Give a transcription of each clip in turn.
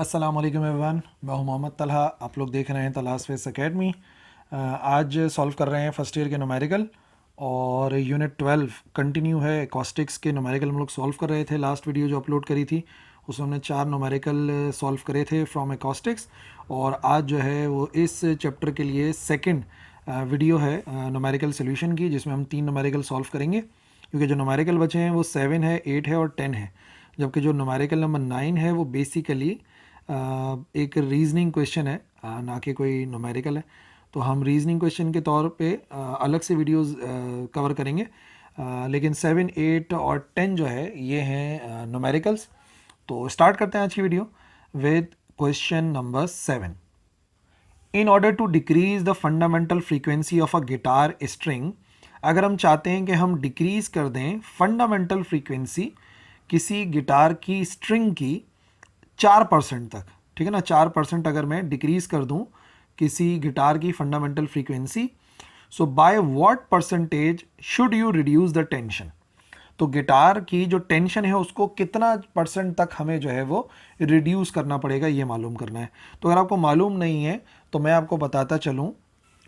अस्सलाम वालेकुम एवरीवन, मैं हूं मोहम्मद तलहा। आप लोग देख रहे हैं तलहा स्पेस एकेडमी। आज सॉल्व कर रहे हैं फर्स्ट ईयर के न्यूमेरिकल और यूनिट 12 कंटिन्यू है। एकॉस्टिक्स के न्यूमेरिकल हम लोग सॉल्व कर रहे थे। लास्ट वीडियो जो अपलोड करी थी उसमें हमने 4 न्यूमेरिकल सॉल्व करे थे फ्रॉम एकॉस्टिक्स, और आज जो है वो इस चैप्टर के लिए सेकंड वीडियो है न्यूमेरिकल सोल्यूशन की, जिसमें हम 3 न्यूमेरिकल सॉल्व करेंगे। क्योंकि जो न्यूमेरिकल बचे हैं वो 7 है, 8 है और 10 है, जबकि जो न्यूमेरिकल नंबर 9 है वो बेसिकली एक रीजनिंग क्वेश्चन है, ना कि कोई न्यूमेरिकल है। तो हम रीजनिंग क्वेश्चन के तौर पे अलग से वीडियोस कवर करेंगे, लेकिन 7, 8 और 10 जो है ये हैं न्यूमेरिकल्स। तो स्टार्ट करते हैं आज की video with question number 7। In order to decrease the fundamental frequency of a guitar string, अगर हम चाहते हैं कि हम डिक्रीज कर दें फंडामेंटल फ्रीक्वेंसी किसी गिटार की स्ट्रिंग की 4% तक, ठीक है ना, 4% अगर मैं डिक्रीज कर दूं किसी गिटार की fundamental frequency, so by what percentage should you reduce the tension. तो गिटार की जो टेंशन है उसको कितना परसेंट तक हमें जो है वो रिड्यूस करना पड़ेगा, ये मालूम करना है। तो अगर आपको मालूम नहीं है तो मैं आपको बताता चलूं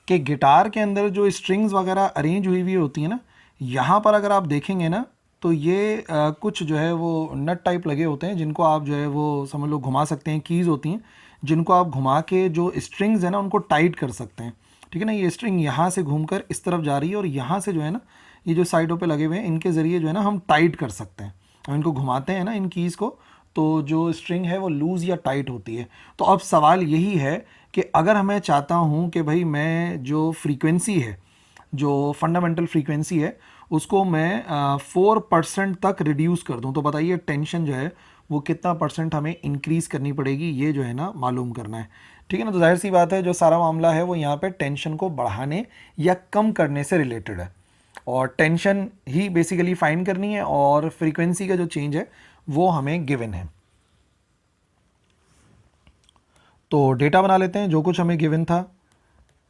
कि गिटार के अंदर जो स्ट्रिंग्स वगैरह अरेंज हुई हुई होती है ना, यहाँ पर अगर आप देखेंगे ना तो ये कुछ जो है वो नट टाइप लगे होते हैं, जिनको आप जो है वो समझ लो घुमा सकते हैं। कीज़ होती हैं जिनको आप घुमा के जो स्ट्रिंग्स है ना उनको टाइट कर सकते हैं, ठीक है ना। ये स्ट्रिंग यहाँ से घूमकर इस तरफ जा रही है और यहाँ से जो है ना ये जो साइडों पे लगे हुए हैं इनके ज़रिए जो है ना हम टाइट कर सकते हैं। हम इनको घुमाते हैं ना इन कीज़ को, तो जो स्ट्रिंग है वो लूज़ या टाइट होती है। तो अब सवाल यही है कि अगर मैं चाहता हूँ कि भाई मैं जो फ्रीक्वेंसी है, जो फंडामेंटल फ्रीक्वेंसी है, उसको मैं 4% तक रिड्यूस कर दूं, तो बताइए टेंशन जो है वो कितना परसेंट हमें इंक्रीज़ करनी पड़ेगी, ये जो है ना मालूम करना है, ठीक है ना। तो जाहिर सी बात है जो सारा मामला है वो यहाँ पे टेंशन को बढ़ाने या कम करने से रिलेटेड है, और टेंशन ही बेसिकली फाइंड करनी है, और फ्रीक्वेंसी का जो चेंज है वो हमें गिवन है। तो डेटा बना लेते हैं जो कुछ हमें गिवन था,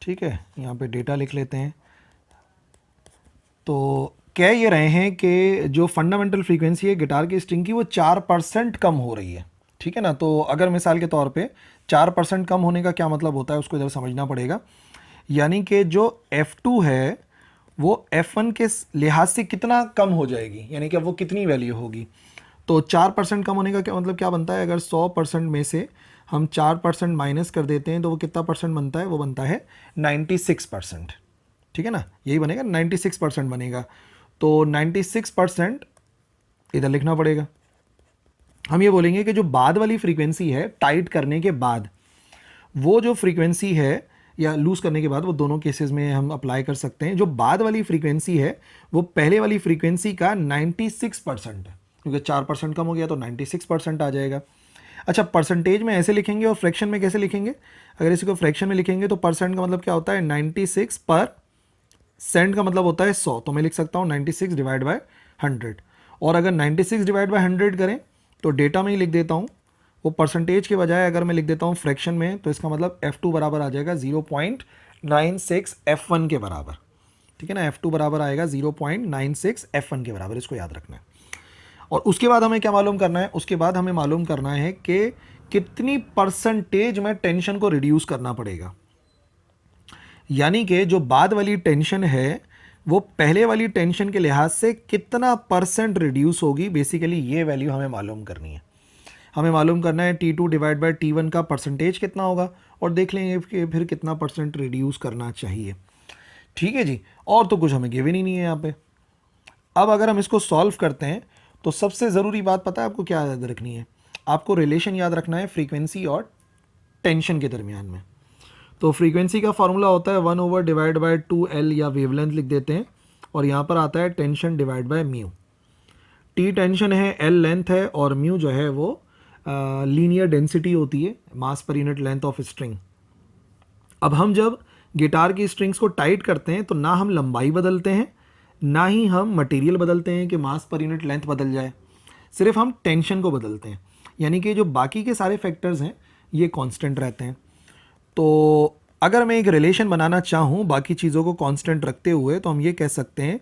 ठीक है, यहाँ पे डेटा लिख लेते हैं। तो कह ये रहे हैं कि जो फंडामेंटल फ्रीक्वेंसी है गिटार की स्ट्रिंग की वो 4% कम हो रही है, ठीक है ना। तो अगर मिसाल के तौर पे 4% कम होने का क्या मतलब होता है उसको इधर समझना पड़ेगा। यानी कि जो F2 है वो F1 के लिहाज से कितना कम हो जाएगी, यानी कि अब वो कितनी वैल्यू होगी। तो 4% कम होने का क्या मतलब क्या बनता है, अगर 100% में से हम 4% माइनस कर देते हैं तो वो कितना परसेंट बनता है, वो बनता है 96%, ठीक है ना। यही बनेगा, 96% बनेगा। तो 96% इधर लिखना पड़ेगा। हम ये बोलेंगे कि जो बाद वाली फ्रीक्वेंसी है टाइट करने के बाद, वो जो फ्रीक्वेंसी है या लूज करने के बाद, वो दोनों केसेस में हम अप्लाई कर सकते हैं। जो बाद वाली फ्रीक्वेंसी है वो पहले वाली फ्रीक्वेंसी का 96% है, क्योंकि 4% कम हो गया तो 96% आ जाएगा। अच्छा, परसेंटेज में ऐसे लिखेंगे और फ्रैक्शन में कैसे लिखेंगे। अगर इसी को फ्रैक्शन में लिखेंगे तो परसेंट का मतलब क्या होता है 96 पर सेंट का मतलब होता है 100, तो मैं लिख सकता हूँ 96 डिवाइड बाय 100। और अगर 96 डिवाइड बाय 100 करें तो डेटा में ही लिख देता हूँ, वो परसेंटेज के बजाय अगर मैं लिख देता हूँ फ्रैक्शन में, तो इसका मतलब F2 बराबर आ जाएगा 0.96 F1 के बराबर, ठीक है ना। F2 बराबर आएगा 0.96 F1 के बराबर, इसको याद रखना है। और उसके बाद हमें क्या मालूम करना है, उसके बाद हमें मालूम करना है कि कितनी परसेंटेज में टेंशन को रिड्यूस करना पड़ेगा। यानी कि जो बाद वाली टेंशन है वो पहले वाली टेंशन के लिहाज से कितना परसेंट रिड्यूस होगी, बेसिकली ये वैल्यू हमें मालूम करनी है। हमें मालूम करना है T2 डिवाइड बाय T1 का परसेंटेज कितना होगा, और देख लेंगे कि फिर कितना परसेंट रिड्यूस करना चाहिए, ठीक है जी। और तो कुछ हमें गिवन ही नहीं है यहाँ पे। अब अगर हम इसको सॉल्व करते हैं तो सबसे ज़रूरी बात पता है आपको क्या याद रखनी है, आपको रिलेशन याद रखना है फ्रीक्वेंसी और टेंशन के दरमियान में। तो फ्रीक्वेंसी का फॉर्मूला होता है 1//2L, या वेवलेंथ लिख देते हैं, और यहाँ पर आता है tension divide by mu. T tension है, एल लेंथ है, और म्यू जो है वो लीनियर डेंसिटी होती है, मास per unit length of string. अब हम जब गिटार की स्ट्रिंग्स को टाइट करते हैं तो ना हम लंबाई बदलते हैं ना ही हम मटेरियल बदलते हैं कि मास पर यूनिट लेंथ बदल जाए, सिर्फ हम टेंशन को बदलते हैं। यानी कि जो बाकी के सारे फैक्टर्स हैं ये कांस्टेंट रहते हैं। तो अगर मैं एक रिलेशन बनाना चाहूँ बाकी चीज़ों को कांस्टेंट रखते हुए, तो हम ये कह सकते हैं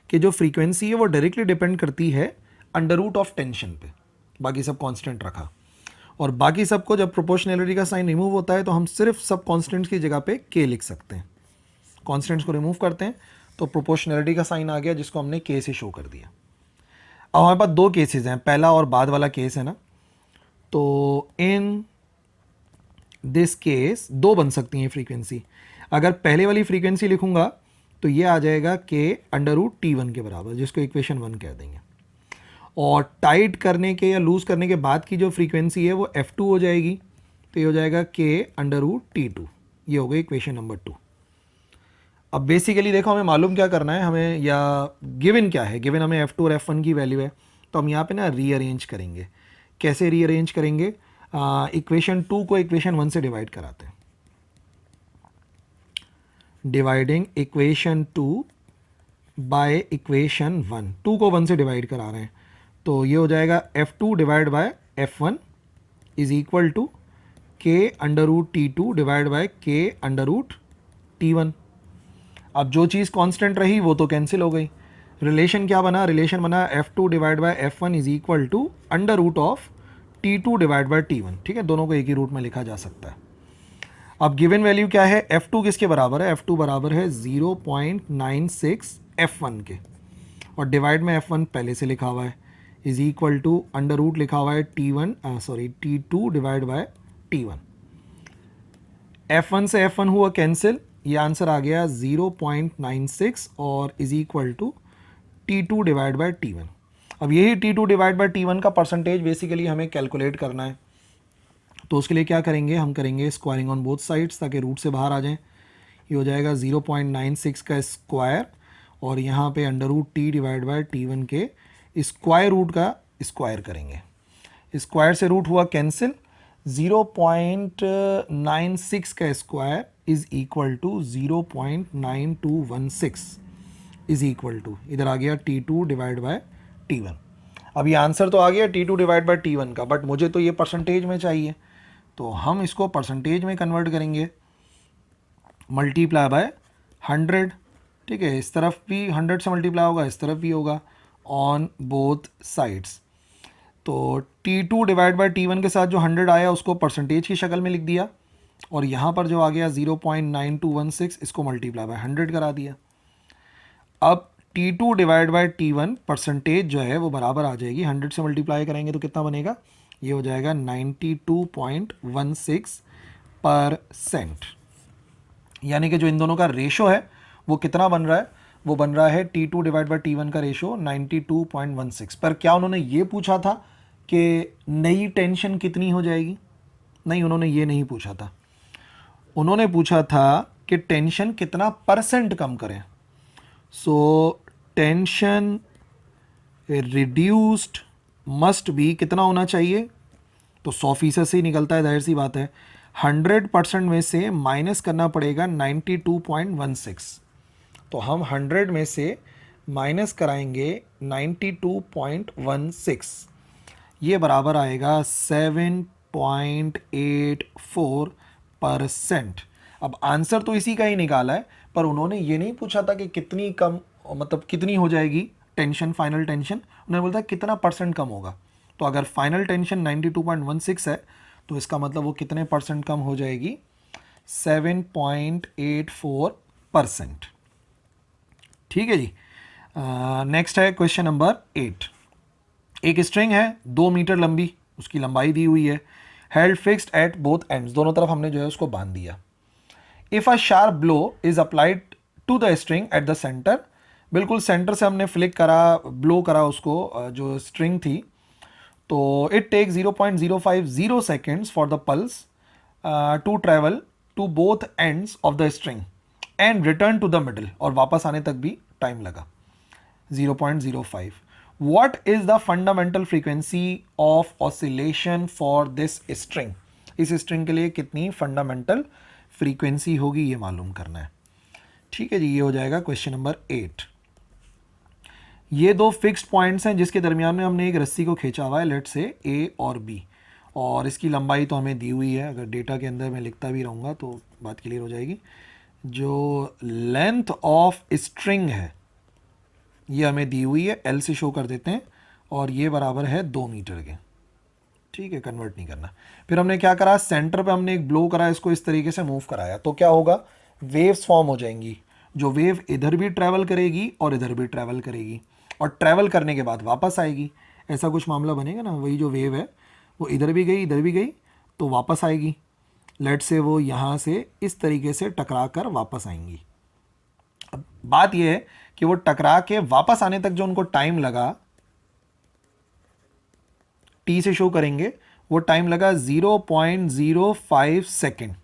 कि जो फ्रीक्वेंसी है वो डायरेक्टली डिपेंड करती है अंडर रूट ऑफ टेंशन पे, बाकी सब कांस्टेंट रखा। और बाकी सबको जब प्रोपोर्शनैलिटी का साइन रिमूव होता है तो हम सिर्फ सब कॉन्स्टेंट्स की जगह पे के लिख सकते हैं। कॉन्स्टेंट्स को रिमूव करते हैं तो प्रोपोर्शनैलिटी का साइन आ गया, जिसको हमने के से शो कर दिया। अब हमारे पास दो केसेस हैं, पहला और बाद वाला केस है ना, तो इन दिस केस दो बन सकती हैं फ्रीक्वेंसी। अगर पहले वाली फ्रीक्वेंसी लिखूंगा तो ये आ जाएगा के √T1 के बराबर, जिसको इक्वेशन 1 कह देंगे। और टाइट करने के या लूज करने के बाद की जो फ्रीक्वेंसी है वो F2 हो जाएगी, तो ये हो जाएगा के√T2। ये हो गई इक्वेशन नंबर 2। अब बेसिकली देखो हमें मालूम क्या करना है हमें, या गिवन क्या है, गिवन हमें F2 और F1 की वैल्यू है, तो हम यहाँ पे ना रीअरेंज करेंगे। कैसे रीअरेंज करेंगे, इक्वेशन 2 को इक्वेशन 1 से डिवाइड कराते हैं। डिवाइडिंग इक्वेशन 2 बाय इक्वेशन 1, 2 को 1 से डिवाइड करा रहे हैं, तो ये हो जाएगा F2 divide by F1 is equal to के√T2 डिवाइड बाय के√T1। अब जो चीज़ कांस्टेंट रही वो तो कैंसिल हो गई। रिलेशन क्या बना, रिलेशन बना F2 divide by F1 is equal to √T2 divide by T1। ठीक है, दोनों को एक ही रूट में लिखा जा सकता है। अब गिवन वैल्यू क्या है, F2 किसके बराबर है, F2 बराबर है 0.96 F1 के, और डिवाइड में F1 पहले से लिखा हुआ है, इज इक्वल टू √ लिखा हुआ है T2 divide by T1। F1 से F1 हुआ कैंसिल, ये आंसर आ गया 0.96 और is equal to T2 divide by T1। अब यही T2 डिवाइड बाय T1 का परसेंटेज बेसिकली हमें कैलकुलेट करना है, तो उसके लिए क्या करेंगे, हम करेंगे स्क्वायरिंग ऑन बोथ साइड्स ताकि रूट से बाहर आ जाएं। ये हो जाएगा 0.96 का स्क्वायर, और यहाँ पे √T डिवाइड बाय T1 के स्क्वायर रूट का स्क्वायर करेंगे। स्क्वायर से रूट हुआ कैंसिल, 0.96 का square is equal to 0.9216 is equal to, इधर आ गया T2 डिवाइड बाय T1। अब ये आंसर तो आ गया T2 डिवाइड बाय T1 का, बट मुझे तो ये परसेंटेज में चाहिए, तो हम इसको परसेंटेज में कन्वर्ट करेंगे, मल्टीप्लाई बाय 100। ठीक है, इस तरफ भी 100 से मल्टीप्लाई होगा, इस तरफ भी होगा, ऑन बोथ साइड्स। तो T2 डिवाइड बाय T1 के साथ जो 100 आया उसको परसेंटेज की शक्ल में लिख दिया, और यहाँ पर जो आ गया 0.9216 इसको मल्टीप्लाई बाय 100 करा दिया। अब T2 divide by T1 percentage जो है वो बराबर आ जाएगी, 100 से मल्टीप्लाई करेंगे तो कितना बनेगा, ये हो जाएगा 92.16%। यानी कि जो इन दोनों का रेशो है वो कितना बन रहा है, वो बन रहा है T2 डिवाइड बाय T1 का रेशो 92.16। पर क्या उन्होंने ये पूछा था कि नई टेंशन कितनी हो जाएगी, नहीं, उन्होंने ये नहीं पूछा था। उन्होंने पूछा था कि टेंशन कितना परसेंट कम करें। So tension reduced must be कितना होना चाहिए, तो 100% से ही निकलता है, जाहिर सी बात है। 100% में से माइनस करना पड़ेगा 92.16, तो हम 100 में से माइनस कराएंगे 92.16, ये बराबर आएगा 7.84%। अब आंसर तो इसी का ही निकाला है, पर उन्होंने ये नहीं पूछा था कि कितनी कम, मतलब कितनी हो जाएगी टेंशन, फाइनल टेंशन, उन्होंने बोला था कितना परसेंट कम होगा। तो अगर फाइनल टेंशन 92.16 है तो इसका मतलब वो कितने परसेंट कम हो जाएगी, 7.84%। ठीक है जी। नेक्स्ट है क्वेश्चन नंबर 8। एक स्ट्रिंग है 2 मीटर लंबी, उसकी लंबाई दी हुई है, held fixed at both ends, दोनों तरफ हमने जो है उसको बांध दिया। If a sharp blow is applied to the string at the centre, बिल्कुल सेंटर से हमने फ्लिक करा, ब्लो करा उसको, जो स्ट्रिंग थी, तो it take 0.050 seconds for the pulse to travel to both ends of the string and return to the middle, और वापस आने तक भी टाइम लगा 0.05। What is the fundamental frequency of oscillation for this string? इस string के लिए कितनी फंडामेंटल फ्रीक्वेंसी होगी ये मालूम करना है। ठीक है जी, ये हो जाएगा क्वेश्चन नंबर 8। ये दो फिक्स्ड पॉइंट्स हैं जिसके दरमियान में हमने एक रस्सी को खींचा हुआ है, लेट से ए और बी, और इसकी लंबाई तो हमें दी हुई है, अगर डेटा के अंदर मैं लिखता भी रहूँगा तो बात क्लियर हो जाएगी। जो लेंथ ऑफ स्ट्रिंग है ये हमें दी हुई है, एल से शो कर देते हैं, और ये बराबर है 2 मीटर के। ठीक है, कन्वर्ट नहीं करना। फिर हमने क्या करा, सेंटर पे हमने एक ब्लो करा, इसको इस तरीके से मूव कराया, तो क्या होगा, वेव्स फॉर्म हो जाएंगी। जो वेव इधर भी ट्रैवल करेगी और इधर भी ट्रैवल करेगी, और ट्रैवल करने के बाद वापस आएगी। ऐसा कुछ मामला बनेगा ना, वही जो वेव है वो इधर भी गई तो वापस आएगी। लेट से वो यहाँ से इस तरीके से टकरा कर वापस आएंगी। अब बात यह है कि वो टकरा के वापस आने तक जो उनको टाइम लगा, टी से शो करेंगे, वो टाइम लगा 0.05 सेकेंड।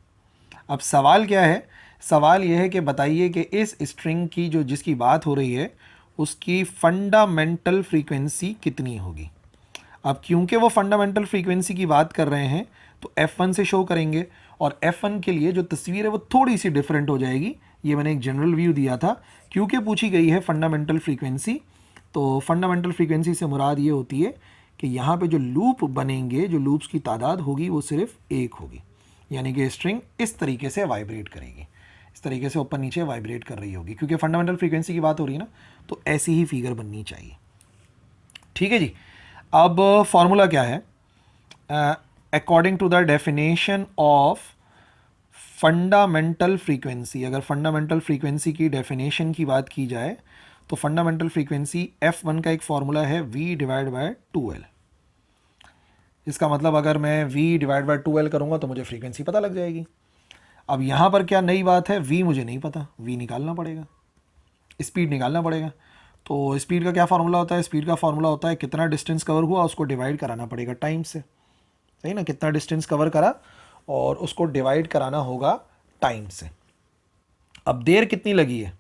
अब सवाल क्या है, सवाल यह है कि बताइए कि इस स्ट्रिंग की जो जिसकी बात हो रही है उसकी फंडामेंटल फ्रीक्वेंसी कितनी होगी। अब क्योंकि वो फंडामेंटल फ्रीक्वेंसी की बात कर रहे हैं तो F1 से शो करेंगे, और F1 के लिए जो तस्वीर है वो थोड़ी सी डिफरेंट हो जाएगी। ये मैंने एक जनरल व्यू दिया था, क्योंकि पूछी गई है फंडामेंटल फ्रीक्वेंसी। तो फंडामेंटल फ्रीक्वेंसी से मुराद ये होती है कि यहाँ पे जो लूप बनेंगे, जो लूप्स की तादाद होगी वो सिर्फ एक होगी, यानी कि स्ट्रिंग इस तरीके से वाइब्रेट करेगी, इस तरीके से ऊपर नीचे वाइब्रेट कर रही होगी, क्योंकि फंडामेंटल फ्रीक्वेंसी की बात हो रही है ना, तो ऐसी ही फिगर बननी चाहिए। ठीक है जी। अब फॉर्मूला क्या है, according to the definition of fundamental frequency, अगर फंडामेंटल फ्रीक्वेंसी की डेफिनेशन की बात की जाए तो फंडामेंटल फ्रीक्वेंसी F1 का एक फॉर्मूला है V/2L। इसका मतलब अगर मैं V/2L करूँगा तो मुझे फ्रीक्वेंसी पता लग जाएगी। अब यहाँ पर क्या नई बात है, V मुझे नहीं पता, V निकालना पड़ेगा, स्पीड निकालना पड़ेगा। तो स्पीड का क्या फार्मूला होता है, स्पीड का फार्मूला होता है कितना डिस्टेंस कवर हुआ उसको डिवाइड कराना पड़ेगा टाइम से, सही ना, कितना डिस्टेंस कवर करा और उसको डिवाइड कराना होगा टाइम से। अब देर कितनी लगी है,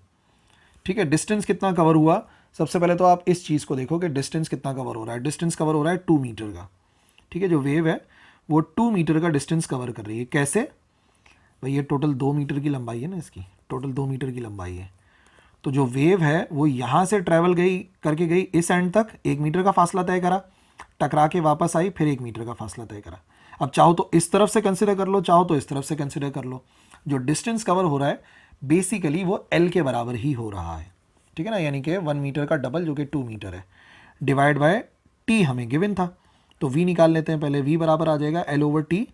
ठीक है, डिस्टेंस कितना कवर हुआ। सबसे पहले तो आप इस चीज़ को देखो कि डिस्टेंस कितना कवर हो रहा है। डिस्टेंस कवर हो रहा है 2 मीटर का, ठीक है, जो वेव है वो 2 मीटर का डिस्टेंस कवर कर रही है। कैसे भाई, ये टोटल 2 मीटर की लंबाई है ना, इसकी टोटल 2 मीटर की लंबाई है। तो जो वेव है वो यहाँ से ट्रैवल करके गई इस एंड तक, 1 मीटर का फासला तय करा, टकरा के वापस आई, फिर 1 मीटर का फासला तय करा। अब चाहो तो इस तरफ से कंसिडर कर लो, चाहो तो इस तरफ से कंसिडर कर लो। जो डिस्टेंस कवर हो रहा है बेसिकली वो L के बराबर ही हो रहा है, ठीक है ना, यानी कि 1 मीटर का डबल जो कि 2 मीटर है, डिवाइड बाय T हमें गिवन था। तो V निकाल लेते हैं पहले। V बराबर आ जाएगा L/T,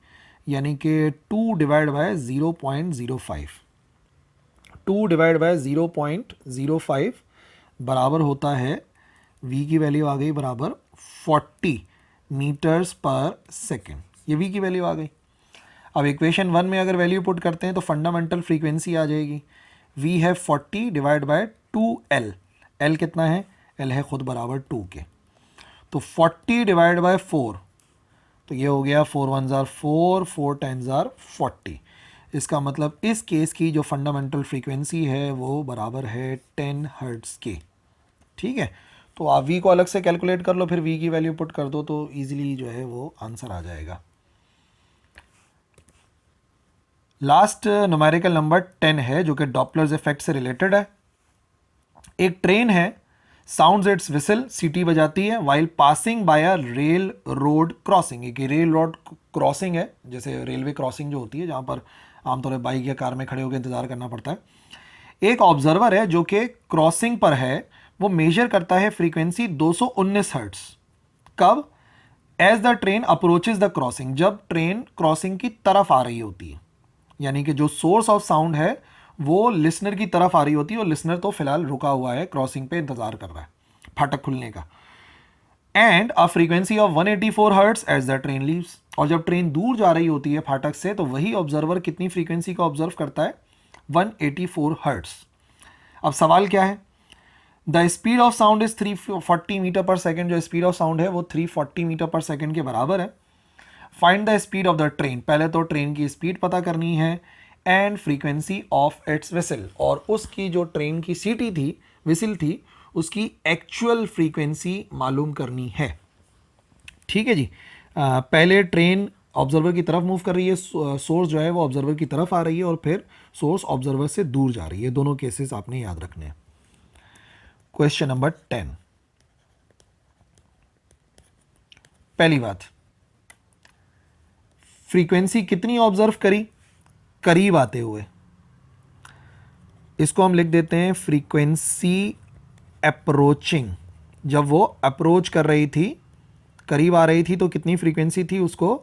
यानी कि 2 डिवाइड बाय 0.05। 2 डिवाइड बाय 0.05 बराबर होता है, V की वैल्यू आ गई बराबर 40 मीटर्स पर सेकेंड। ये V की वैल्यू आ गई। अब इक्वेशन 1 में अगर वैल्यू पुट करते हैं तो फंडामेंटल फ्रीक्वेंसी आ जाएगी। V है 40 डिवाइड बाय 2L। L कितना है, L है खुद बराबर 2 के। तो 40 डिवाइड बाय 4, तो ये हो गया 4 1 जार 4, 4 10 जार 40। इसका मतलब इस केस की जो फंडामेंटल फ्रीक्वेंसी है वो बराबर है 10 हर्ट्ज़ के। ठीक है, तो आप V को अलग से कैलकुलेट कर लो, फिर V की वैल्यू पुट कर दो तो इजीली जो है वो आंसर आ जाएगा। लास्ट न्यूमेरिकल नंबर 10 है जो कि डॉपलर्स इफेक्ट से रिलेटेड है। एक ट्रेन है, साउंड्स इट्स विसल, सीटी बजाती है, while passing by a rail road crossing. एक रेल रोड क्रॉसिंग है, जैसे रेलवे क्रॉसिंग जो होती है जहाँ पर आमतौर पर बाइक या कार में खड़े होकर इंतजार करना पड़ता है। एक ऑब्जर्वर है जो कि क्रॉसिंग पर है, वो मेजर करता है फ्रीक्वेंसी 219 हर्ट्ज। कब, as the train approaches the crossing, जब ट्रेन क्रॉसिंग की तरफ आ रही होती है, यानी कि जो सोर्स ऑफ साउंड है वो लिसनर की तरफ आ रही होती है और लिसनर तो फिलहाल रुका हुआ है, क्रॉसिंग पे इंतजार कर रहा है फाटक खुलने का। And a frequency of 184 hertz as the train leaves, और जब ट्रेन दूर जा रही होती है फाटक से तो वही ऑब्जर्वर कितनी फ्रीक्वेंसी का ऑब्जर्व करता है, 184 हर्ट्ज। अब सवाल क्या है, the speed of sound is 340 metre per second. जो स्पीड ऑफ साउंड है वो 340 मीटर पर सेकेंड के बराबर है। Find the speed of the train, पहले तो ट्रेन की स्पीड पता करनी है, and frequency of its whistle, और उसकी जो ट्रेन की सीटी थी, विसल थी, उसकी एक्चुअल फ्रीक्वेंसी मालूम करनी है। ठीक है जी। पहले ट्रेन ऑब्जर्वर की तरफ मूव कर रही है, सोर्स जो है वो ऑब्जर्वर की तरफ आ रही है, और फिर सोर्स ऑब्जर्वर से दूर जा रही है। दोनों केसेस आपने याद रखने हैं। क्वेश्चन नंबर 10, पहली बात, फ्रीक्वेंसी कितनी ऑब्जर्व करी, करीब आते हुए, इसको हम लिख देते हैं फ्रीक्वेंसी अप्रोचिंग। जब वो अप्रोच कर रही थी करीब आ रही थी तो कितनी फ्रीक्वेंसी थी उसको,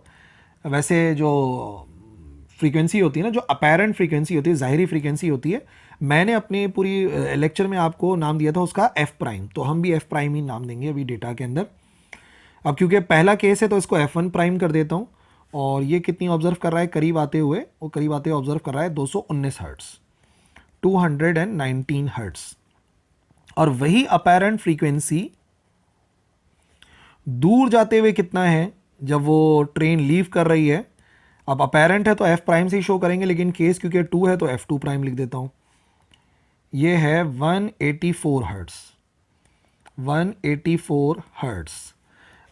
वैसे जो फ्रीक्वेंसी होती है ना, जो अपेरेंट फ्रीक्वेंसी होती है, ज़ाहिरी फ्रीक्वेंसी होती है, मैंने अपनी पूरी लेक्चर में आपको नाम दिया था उसका एफ प्राइम, तो हम भी एफ प्राइम ही नाम देंगे अभी डेटा के अंदर। अब क्योंकि पहला केस है तो इसको एफ वन प्राइम कर देता हूँ। और ये कितनी ऑब्जर्व कर रहा है करीब आते हुए, वो करीब आते हुए ऑब्जर्व कर रहा है 219 हर्ट्स, 219 हर्ट्स। और वही अपेरेंट फ्रीक्वेंसी दूर जाते हुए कितना है जब वो ट्रेन लीव कर रही है। अब अपेरेंट है तो एफ प्राइम से ही शो करेंगे, लेकिन केस क्योंकि 2 है तो एफ टू प्राइम लिख देता हूँ। ये है 184 हर्ट्स, 184 हर्ट्स।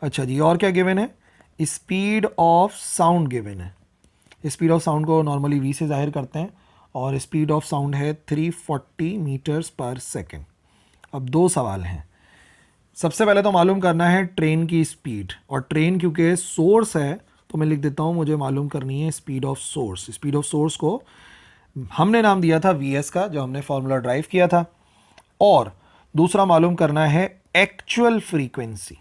अच्छा जी, और क्या गिवन है? स्पीड ऑफ साउंड गिवन है। स्पीड ऑफ साउंड को नॉर्मली वी से जाहिर करते हैं और स्पीड ऑफ साउंड है 340 मीटर्स पर सेकेंड। अब दो सवाल हैं। सबसे पहले तो मालूम करना है ट्रेन की स्पीड, और ट्रेन क्योंकि सोर्स है तो मैं लिख देता हूँ मुझे मालूम करनी है speed of source. Speed of source को हमने नाम दिया था वी का, जो हमने फॉर्मूला ड्राइव किया था। और दूसरा मालूम करना है एक्चुअल फ्रीक्वेंसी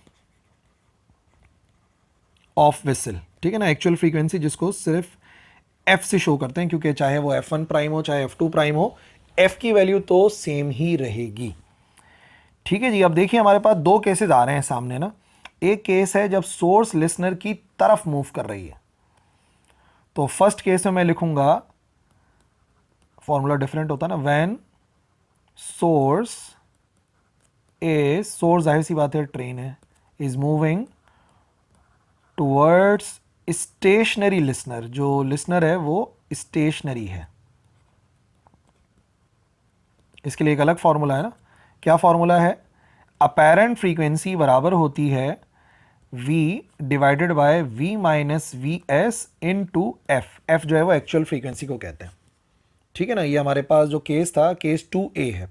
ऑफ विसल, ठीक है ना, एक्चुअल फ्रीक्वेंसी जिसको सिर्फ एफ से शो करते हैं, क्योंकि चाहे वो एफ वन प्राइम हो चाहे एफ टू प्राइम हो, एफ की वैल्यू तो सेम ही रहेगी। ठीक है जी। अब देखिए हमारे पास दो केसेस आ रहे हैं सामने ना। एक केस है जब सोर्स लिसनर की तरफ मूव कर रही है, तो फर्स्ट केस में मैं लिखूंगा, फॉर्मूला डिफरेंट होता है ना, व्हेन सोर्स इज, सोर्स जाहिर सी बात है ट्रेन है, is moving towards stationary listener, जो लिसनर है वो स्टेशनरी है। इसके लिए एक अलग फॉर्मूला है ना। क्या फॉर्मूला है? अपेरेंट फ्रीक्वेंसी बराबर होती है v divided by v minus v s into f. F जो है वो एक्चुअल फ्रीक्वेंसी को कहते हैं, ठीक है ना। ये हमारे पास जो केस था केस 2A है,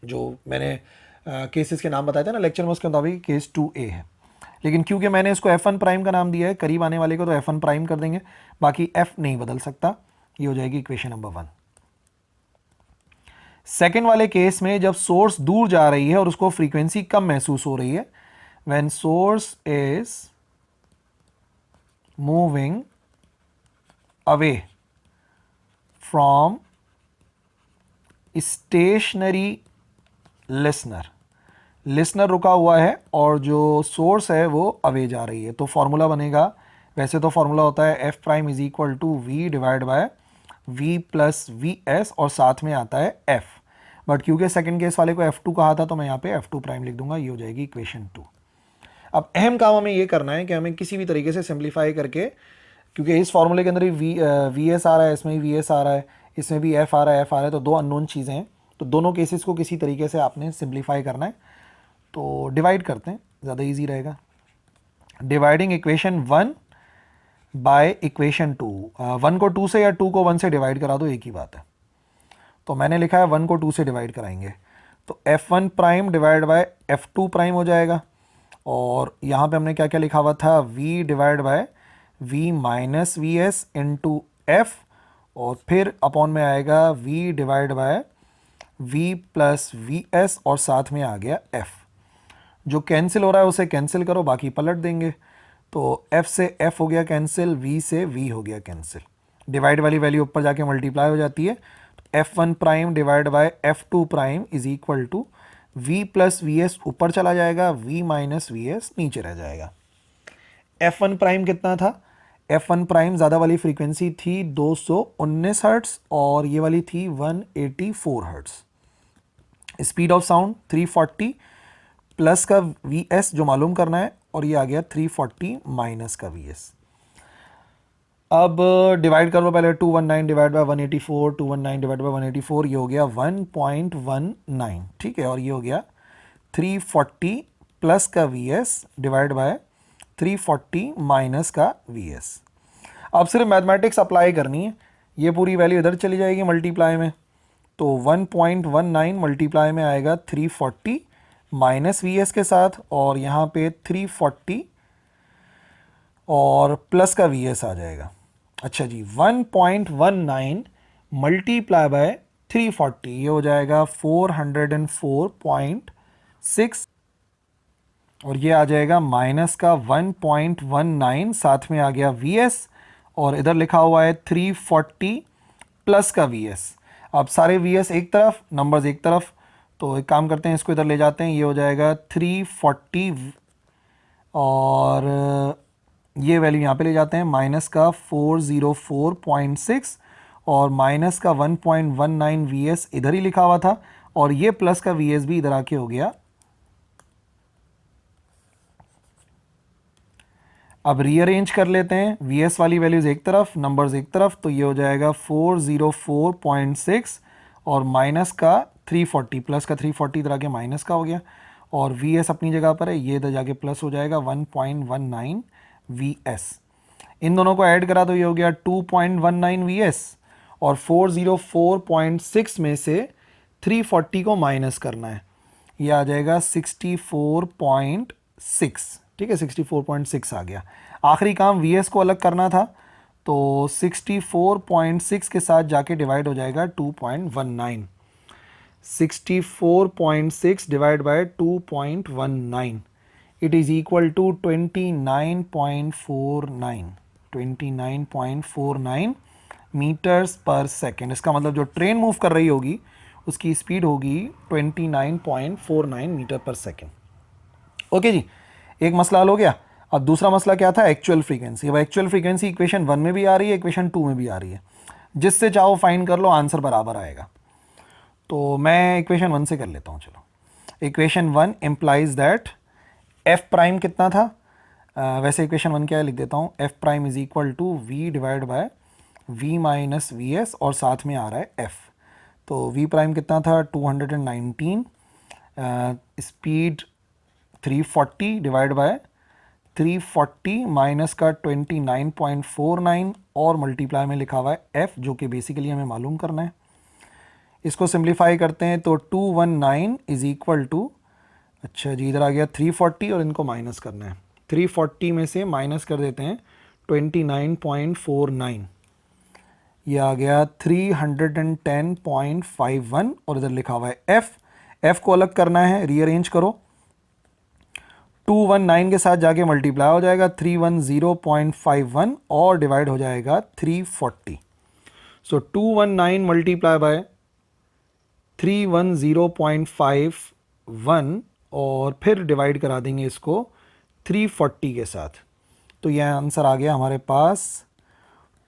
जो मैंने केसेस के नाम बताए थे ना लेक्चर में, उसके मुताबिक केस 2A है। लेकिन क्योंकि मैंने इसको F1 प्राइम का नाम दिया है, करीब आने वाले को तो F1 प्राइम कर देंगे, बाकी F नहीं बदल सकता। ये हो जाएगी इक्वेशन नंबर 1। सेकेंड वाले केस में जब सोर्स दूर जा रही है और उसको फ्रीक्वेंसी कम महसूस हो रही है, when source is moving away from stationary listener, listener रुका हुआ है और जो सोर्स है वो अवे जा रही है, तो फॉर्मूला बनेगा, वैसे तो फॉर्मूला होता है f prime is equal to v divide by v plus v s और साथ में आता है एफ, बट क्योंकि सेकंड केस वाले को F2 कहा था तो मैं यहाँ पे F2 प्राइम लिख दूंगा। ये हो जाएगी इक्वेशन 2। अब अहम काम हमें ये करना है कि हमें किसी भी तरीके से सिंप्लीफाई करके, क्योंकि इस फॉर्मूले के अंदर ही वी एस आ रहा है, इसमें भी वी एस आ रहा है, इसमें भी एफ आ रहा है, एफ आ रहा है, तो दो अननोन चीज़ें हैं, तो दोनों केसेस को किसी तरीके से आपने सिंप्लीफाई करना है। तो डिवाइड करते हैं, ज़्यादा ईजी रहेगा। Dividing equation 1 by equation 2। 1 को 2 से या 2 को 1 से डिवाइड करा दो, एक ही बात है। तो मैंने लिखा है 1 को 2 से डिवाइड कराएंगे तो F1 prime divide by F2 prime हो जाएगा। और यहाँ पे हमने क्या क्या लिखा हुआ था, V divide by V minus v S into F, और फिर अपॉन में आएगा V divide by V plus v s और साथ में आ गया F। जो कैंसिल हो रहा है उसे कैंसिल करो, बाकी पलट देंगे, तो F से F हो गया कैंसिल, V से V हो गया कैंसिल। डिवाइड वाली वैल्यू ऊपर जाके मल्टीप्लाई हो जाती है, F1 prime divide by F2 prime is equal to V plus v s ऊपर चला जाएगा, V माइनस वी एस नीचे रह जाएगा। F1 प्राइम कितना था? F1 प्राइम ज़्यादा वाली फ्रीक्वेंसी थी 219 हर्ट्स और ये वाली थी 184 hertz. Speed of sound 340 plus का Vs जो मालूम करना है, और ये आ गया 340 माइनस का Vs। अब डिवाइड कर लो पहले, 219 डिवाइड बाय 184, 219 डिवाइड बाय 184, ये हो गया 1.19, ठीक है। और ये हो गया 340 प्लस का Vs डिवाइड बाय 340 माइनस का Vs। अब सिर्फ मैथमेटिक्स अप्लाई करनी है, ये पूरी वैल्यू इधर चली जाएगी मल्टीप्लाई में, तो 1.19 मल्टीप्लाई में आएगा 340 माइनस Vs के साथ, और यहाँ पे 340 और प्लस का Vs आ जाएगा। अच्छा जी, 1.19 मल्टीप्लाई बाय 340, ये हो जाएगा 404.6 और ये आ जाएगा माइनस का 1.19, साथ में आ गया Vs, और इधर लिखा हुआ है 340 प्लस का Vs। अब सारे Vs एक तरफ, नंबर्स एक तरफ, तो एक काम करते हैं, इसको इधर ले जाते हैं, ये हो जाएगा 340, और ये वैल्यू यहाँ पे ले जाते हैं, माइनस का 404.6 और माइनस का 1.19 Vs इधर ही लिखा हुआ था, और ये प्लस का Vs भी इधर आके हो गया। अब रीअरेंज कर लेते हैं, Vs वाली वैल्यूज एक तरफ, नंबर्स एक तरफ, तो ये हो जाएगा 404.6 और माइनस का 340, प्लस का 340 इधर आके माइनस का हो गया, और Vs अपनी जगह पर है, ये इधर जाके प्लस हो जाएगा 1.19 Vs। इन दोनों को ऐड करा तो ये हो गया 2.19 Vs, और 404.6 में से 340 को माइनस करना है, ये आ जाएगा 64.6। ठीक है, 64.6 आ गया। आखिरी काम Vs को अलग करना था, तो 64.6 के साथ जाके डिवाइड हो जाएगा 2.19। 64.6 divide by 2.19, it is equal to 29.49 metres per second. इसका मतलब जो ट्रेन मूव कर रही होगी उसकी स्पीड होगी 29.49 मीटर पर सेकेंड। ओके जी, एक मसला हल हो गया। अब दूसरा मसला क्या था, एक्चुअल फ्रीक्वेंसी। अब एक्चुअल फ्रीक्वेंसी इक्वेशन 1 में भी आ रही है, इक्वेशन 2 में भी आ रही है, जिससे चाहो फाइंड कर लो, आंसर बराबर आएगा। तो मैं इक्वेशन 1 से कर लेता हूँ। चलो, equation 1 implies that F prime कितना था, वैसे इक्वेशन 1 क्या है लिख देता हूँ, f prime is equal to v divide by v minus v s, और साथ में आ रहा है एफ। तो वी प्राइम कितना था 219, स्पीड 340 डिवाइड बाय 340 माइनस का 29.49 और मल्टीप्लाई में लिखा हुआ है एफ, जो कि बेसिकली हमें मालूम करना है। इसको सिंप्लीफाई करते हैं तो 219 इज इक्वल टू, अच्छा जी, इधर आ गया 340 और इनको माइनस करना है। 340 में से माइनस कर देते हैं 29.49, ये आ गया 310.51, और इधर लिखा हुआ है एफ। एफ को अलग करना है, रीअरेंज करो, 219 के साथ जाके मल्टीप्लाई हो जाएगा 310.51 और डिवाइड हो जाएगा 340। सो 219 मल्टीप्लाई बाय 310.51 और फिर डिवाइड करा देंगे इसको 340 के साथ, तो यह आंसर आ गया हमारे पास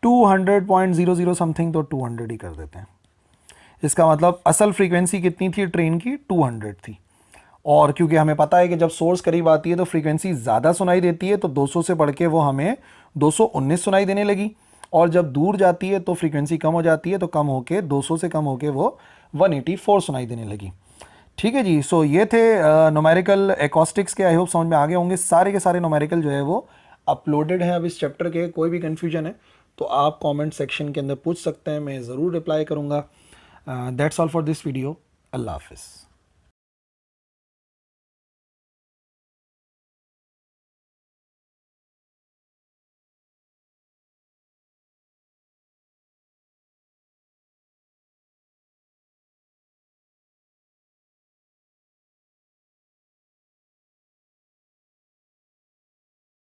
200.00 समथिंग, तो 200 ही कर देते हैं। इसका मतलब असल फ्रीक्वेंसी कितनी थी ट्रेन की, 200 थी। और क्योंकि हमें पता है कि जब सोर्स करीब आती है तो फ्रीक्वेंसी ज़्यादा सुनाई देती है, तो 200 से बढ़ के वो हमें 219 सुनाई देने लगी, और जब दूर जाती है तो फ्रीक्वेंसी कम हो जाती है, तो कम होके 200 से कम होके वो 184 सुनाई देने लगी। ठीक है जी, सो ये थे न्यूमेरिकल एकॉस्टिक्स के। आई होप समझ में आ गए होंगे। सारे के सारे न्यूमेरिकल जो है वो अपलोडेड हैं अब इस चैप्टर के। कोई भी कन्फ्यूजन है तो आप कमेंट सेक्शन के अंदर पूछ सकते हैं, मैं ज़रूर रिप्लाई करूँगा। That's all for this video. Allah हाफिज़।